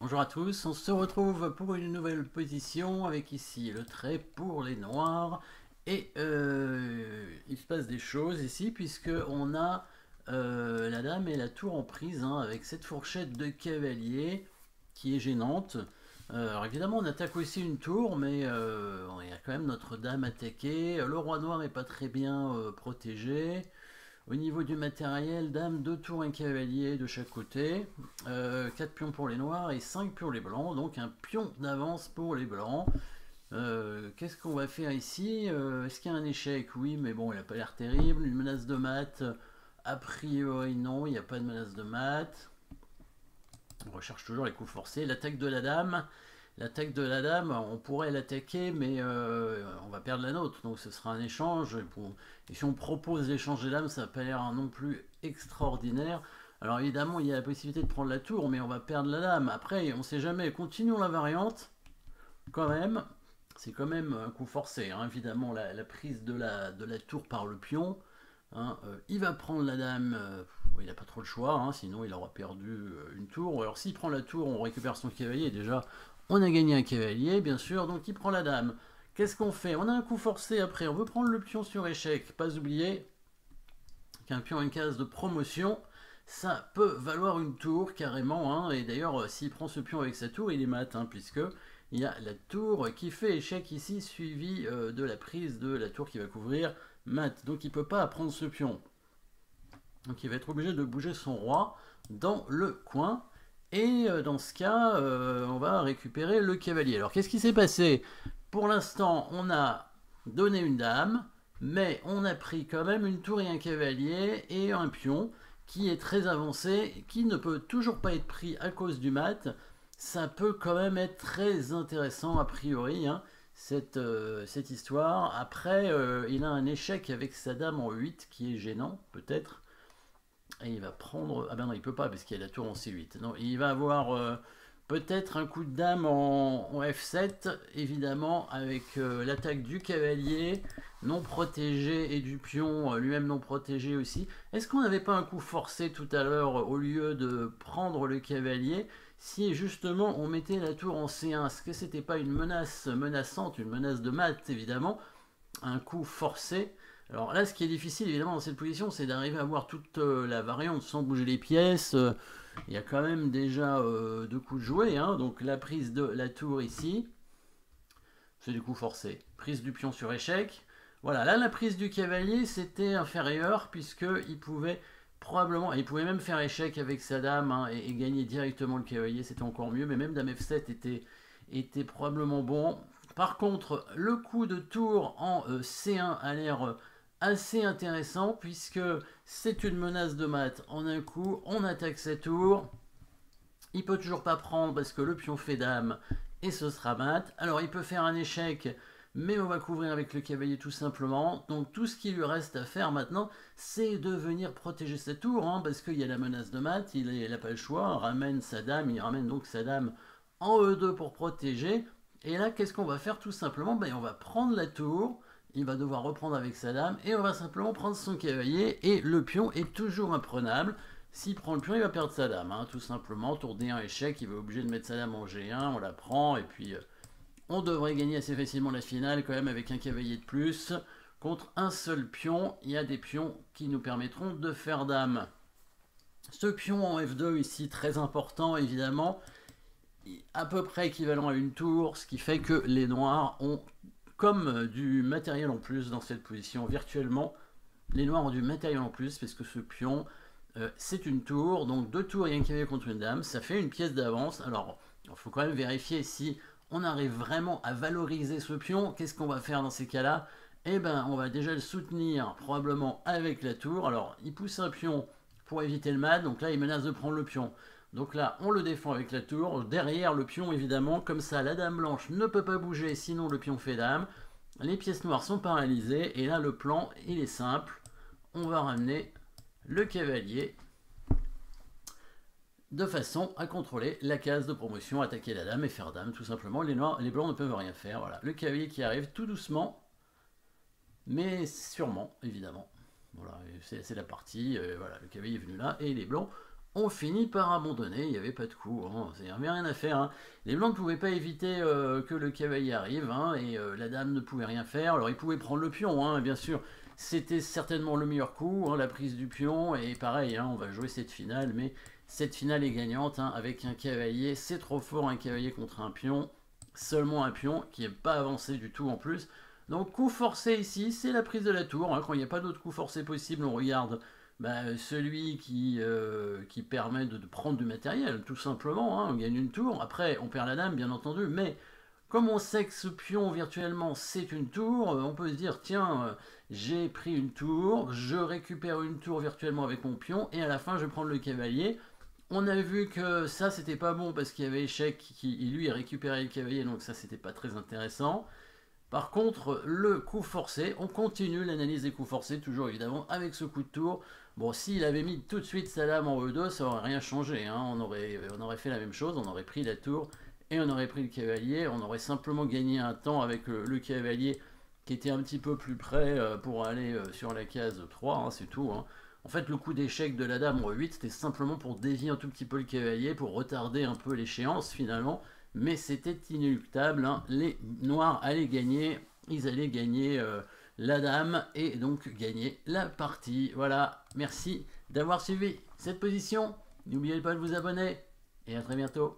Bonjour à tous, on se retrouve pour une nouvelle position avec ici le trait pour les noirs et il se passe des choses ici puisque on a la dame et la tour en prise hein, avec cette fourchette de cavalier qui est gênante. Alors évidemment on attaque aussi une tour mais il y a quand même notre dame attaquée, le roi noir est pas très bien protégé. Au niveau du matériel, dame, 2 tours, un cavalier de chaque côté, 4 pions pour les noirs et 5 pour les blancs, donc un pion d'avance pour les blancs. Qu'est-ce qu'on va faire ici? Est-ce qu'il y a un échec? Oui, mais bon, il n'a pas l'air terrible. Une menace de mat? A priori, non, il n'y a pas de menace de mat. On recherche toujours les coups forcés. L'attaque de la dame. L'attaque de la dame, on pourrait l'attaquer, mais on va perdre la nôtre, donc ce sera un échange. Et si on propose l'échange des dames, ça n'a pas l'air non plus extraordinaire. Alors évidemment, il y a la possibilité de prendre la tour, mais on va perdre la dame. Après, on ne sait jamais. Continuons la variante, quand même. C'est quand même un coup forcé, hein. Évidemment, la prise de la tour par le pion. Hein, il va prendre la dame, il n'a pas trop le choix, hein, sinon il aura perdu une tour. Alors s'il prend la tour, on récupère son cavalier, déjà on a gagné un cavalier, bien sûr, donc il prend la dame. Qu'est-ce qu'on fait? On a un coup forcé après, on veut prendre le pion sur échec. Pas oublier qu'un pion a une case de promotion, ça peut valoir une tour carrément, hein, et d'ailleurs s'il prend ce pion avec sa tour, il est mat, hein, puisque il y a la tour qui fait échec ici, suivi de la prise de la tour qui va couvrir mat. Donc il ne peut pas prendre ce pion. Donc il va être obligé de bouger son roi dans le coin. Et dans ce cas, on va récupérer le cavalier. Alors qu'est-ce qui s'est passé? Pour l'instant, on a donné une dame, mais on a pris quand même une tour et un cavalier et un pion qui est très avancé, qui ne peut toujours pas être pris à cause du mat. Ça peut quand même être très intéressant a priori, hein, cette histoire. Après, il a un échec avec sa dame en 8 qui est gênant, peut-être. Et il va prendre... Ah ben non, il peut pas parce qu'il y a la tour en C8. Non, il va avoir peut-être un coup de dame en F7, évidemment, avec l'attaque du cavalier non protégé et du pion lui-même non protégé aussi. Est-ce qu'on n'avait pas un coup forcé tout à l'heure au lieu de prendre le cavalier si justement on mettait la tour en C1? Est-ce que c'était pas une menace menaçante, une menace de mat évidemment, un coup forcé? Alors là, ce qui est difficile évidemment dans cette position, c'est d'arriver à voir toute la variante sans bouger les pièces. Il y a quand même déjà 2 coups de jouet, hein. Donc la prise de la tour ici, c'est du coup forcé. Prise du pion sur échec. Voilà, là la prise du cavalier c'était inférieur puisqu'il pouvait probablement, il pouvait même faire échec avec sa dame, hein, et gagner directement le cavalier, c'était encore mieux, mais même dame F7 était probablement bon. Par contre, le coup de tour en C1 a l'air assez intéressant puisque c'est une menace de mat en un coup. On attaque sa tour. Il peut toujours pas prendre parce que le pion fait dame et ce sera mat. Alors il peut faire un échec, mais on va couvrir avec le cavalier tout simplement. Donc tout ce qui lui reste à faire maintenant, c'est de venir protéger sa tour, hein, parce qu'il y a la menace de mat, il n'a pas le choix, ramène sa dame, il ramène donc sa dame en E2 pour protéger. Et là, qu'est-ce qu'on va faire tout simplement? On va prendre la tour, il va devoir reprendre avec sa dame, et on va simplement prendre son cavalier, et le pion est toujours imprenable. S'il prend le pion, il va perdre sa dame, hein, tout simplement. Tour D1 échec, il va obligé de mettre sa dame en G1, on la prend, et puis on devrait gagner assez facilement la finale quand même avec un cavalier de plus. Contre un seul pion, il y a des pions qui nous permettront de faire dame. Ce pion en F2 ici, très important évidemment, à peu près équivalent à une tour, ce qui fait que les noirs ont comme du matériel en plus dans cette position virtuellement. Les noirs ont du matériel en plus parce que ce pion, c'est une tour, donc 2 tours et un cavalier contre une dame, ça fait une pièce d'avance. Alors, il faut quand même vérifier si on arrive vraiment à valoriser ce pion. Qu'est-ce qu'on va faire dans ces cas-là? Eh ben, on va déjà le soutenir probablement avec la tour. Alors, il pousse un pion pour éviter le mat, donc là, il menace de prendre le pion. Donc là, on le défend avec la tour. Derrière le pion, évidemment, comme ça, la dame blanche ne peut pas bouger, sinon le pion fait dame. Les pièces noires sont paralysées, et là, le plan, il est simple. On va ramener le cavalier de façon à contrôler la case de promotion, attaquer la dame et faire dame, tout simplement. Les noirs, les blancs ne peuvent rien faire. Voilà, le cavalier qui arrive tout doucement, mais sûrement, évidemment. Voilà, c'est la partie. Voilà, le cavalier est venu là et les blancs ont fini par abandonner, il n'y avait pas de coup, hein, il n'y avait rien à faire. Hein. Les blancs ne pouvaient pas éviter que le cavalier arrive, hein, et la dame ne pouvait rien faire, alors ils pouvaient prendre le pion, hein, bien sûr. C'était certainement le meilleur coup, hein, la prise du pion, et pareil, hein, on va jouer cette finale, mais cette finale est gagnante, hein, avec un cavalier, c'est trop fort un cavalier contre un pion, seulement un pion qui n'est pas avancé du tout en plus. Donc coup forcé ici, c'est la prise de la tour, hein, quand il n'y a pas d'autre coup forcé possible, on regarde celui qui permet de prendre du matériel, tout simplement, hein, on gagne une tour, après on perd la dame bien entendu, mais comme on sait que ce pion virtuellement c'est une tour, on peut se dire tiens, j'ai pris une tour, je récupère une tour virtuellement avec mon pion, et à la fin je vais prendre le cavalier. On a vu que ça c'était pas bon parce qu'il y avait échec qui lui a récupéré le cavalier, donc ça c'était pas très intéressant. Par contre, le coup forcé, on continue l'analyse des coups forcés, toujours évidemment avec ce coup de tour. Bon, s'il avait mis tout de suite sa lame en E2, ça aurait rien changé, hein. On aurait fait la même chose, on aurait pris la tour et on aurait pris le cavalier, on aurait simplement gagné un temps avec le cavalier qui était un petit peu plus près pour aller sur la case 3, hein, c'est tout. Hein. En fait, le coup d'échec de la dame en E8, c'était simplement pour dévier un tout petit peu le cavalier, pour retarder un peu l'échéance finalement, mais c'était inéluctable, hein. Les noirs allaient gagner, ils allaient gagner la dame et donc gagner la partie. Voilà, merci d'avoir suivi cette position. N'oubliez pas de vous abonner et à très bientôt.